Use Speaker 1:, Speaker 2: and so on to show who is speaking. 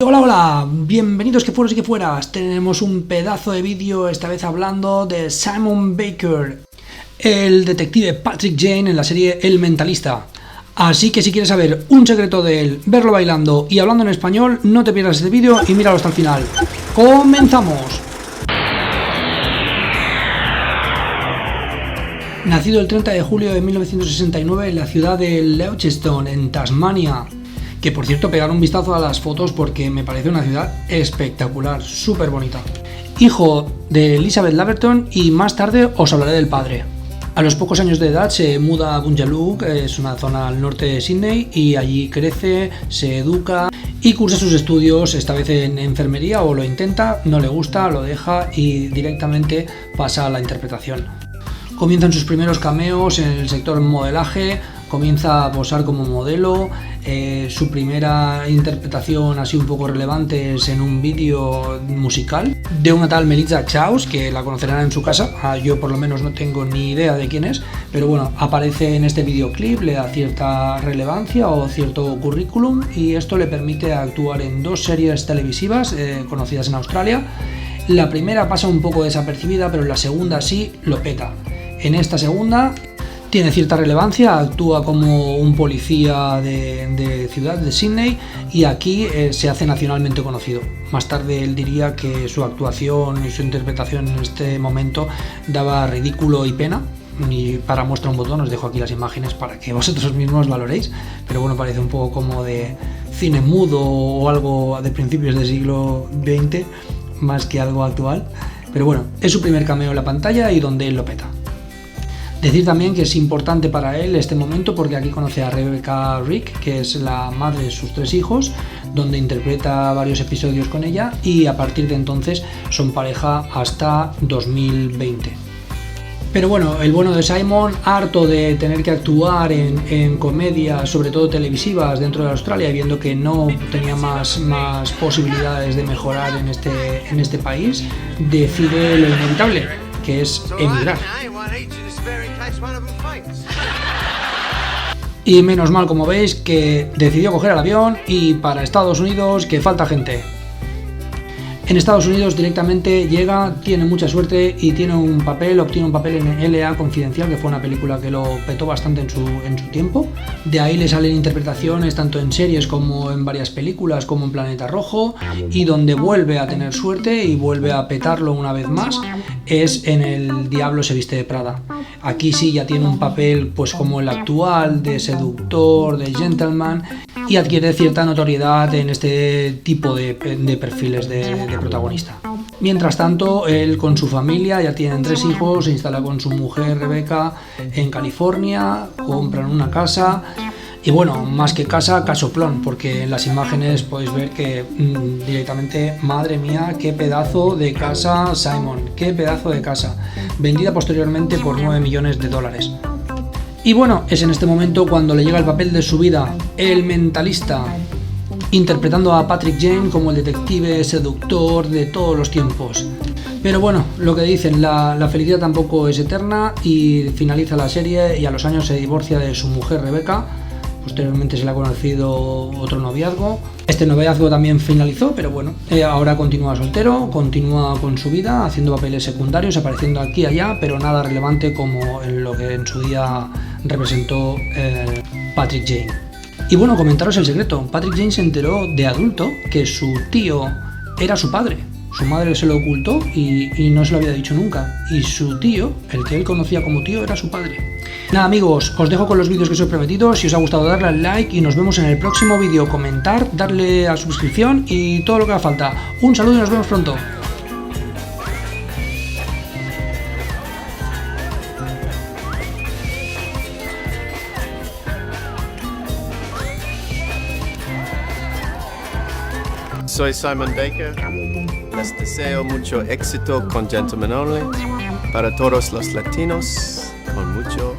Speaker 1: Hola, hola, bienvenidos que fueros y que fueras. Tenemos un pedazo de vídeo, esta vez hablando de Simon Baker, el detective Patrick Jane en la serie El Mentalista. Así que si quieres saber un secreto de él, verlo bailando y hablando en español, no te pierdas este vídeo y míralo hasta el final. ¡Comenzamos! Nacido el 30 de julio de 1969 en la ciudad de Launceston, en Tasmania. Que por cierto, pegar un vistazo a las fotos porque me parece una ciudad espectacular, súper bonita. Hijo de Elizabeth Laverton y más tarde os hablaré del padre. A los pocos años de edad se muda a Boonjaloo, que es una zona al norte de Sydney, y allí crece, se educa y cursa sus estudios, esta vez en enfermería, o lo intenta, no le gusta, lo deja y directamente pasa a la interpretación. Comienzan sus primeros cameos en el sector modelaje, comienza a posar como modelo, su primera interpretación así un poco relevante es en un vídeo musical de una tal Melissa Chaus, que la conocerán en su casa, yo por lo menos no tengo ni idea de quién es, pero bueno, aparece en este videoclip, le da cierta relevancia o cierto currículum y esto le permite actuar en dos series televisivas conocidas en Australia. La primera pasa un poco desapercibida, pero la segunda sí lo peta. En esta segunda tiene cierta relevancia, actúa como un policía de ciudad de Sydney y aquí se hace nacionalmente conocido. Más tarde él diría que su actuación y su interpretación en este momento daba ridículo y pena. Y para muestra un botón os dejo aquí las imágenes para que vosotros mismos valoréis, pero bueno, parece un poco como de cine mudo o algo de principios del siglo XX más que algo actual, pero bueno, es su primer cameo en la pantalla y donde él lo peta. Decir también que es importante para él este momento porque aquí conoce a Rebecca Rick, que es la madre de sus tres hijos, donde interpreta varios episodios con ella y a partir de entonces son pareja hasta 2020. Pero bueno, el bueno de Simon, harto de tener que actuar en comedias, sobre todo televisivas dentro de Australia, viendo que no tenía más posibilidades de mejorar en este país, decide lo inevitable, que es emigrar. Y menos mal, como veis, que decidió coger el avión y para Estados Unidos, que falta gente. En Estados Unidos directamente llega, tiene mucha suerte y obtiene un papel en L.A. Confidencial, que fue una película que lo petó bastante en su tiempo. De ahí le salen interpretaciones tanto en series como en varias películas, como en Planeta Rojo, y donde vuelve a tener suerte y vuelve a petarlo una vez más es en El Diablo se viste de Prada. Aquí sí ya tiene un papel pues como el actual, de seductor, de gentleman, y adquiere cierta notoriedad en este tipo de perfiles de protagonista. Mientras tanto, él con su familia, ya tienen 3 hijos, se instala con su mujer Rebecca en California, compran una casa y bueno, más que casa, casoplón, porque en las imágenes podéis ver que directamente, madre mía, qué pedazo de casa Simon, qué pedazo de casa, vendida posteriormente por $9 millones. Y bueno, es en este momento cuando le llega el papel de su vida, El Mentalista, interpretando a Patrick Jane como el detective seductor de todos los tiempos. Pero bueno, lo que dicen, la felicidad tampoco es eterna y finaliza la serie y a los años se divorcia de su mujer Rebecca. Posteriormente se le ha conocido otro noviazgo. Este noviazgo también finalizó, pero bueno, ahora continúa soltero, continúa con su vida, haciendo papeles secundarios, apareciendo aquí y allá, pero nada relevante como en lo que en su día representó Patrick Jane. Y bueno, comentaros el secreto. Patrick Jane se enteró de adulto que su tío era su padre. Su madre se lo ocultó y no se lo había dicho nunca. Y su tío, el que él conocía como tío, era su padre. Nada amigos, os dejo con los vídeos que os he prometido. Si os ha gustado, darle al like y nos vemos en el próximo vídeo. Comentar, darle a suscripción y todo lo que haga falta. Un saludo y nos vemos pronto.
Speaker 2: Soy Simon Baker. Les deseo mucho éxito con Gentlemen Only. Para todos los latinos, con mucho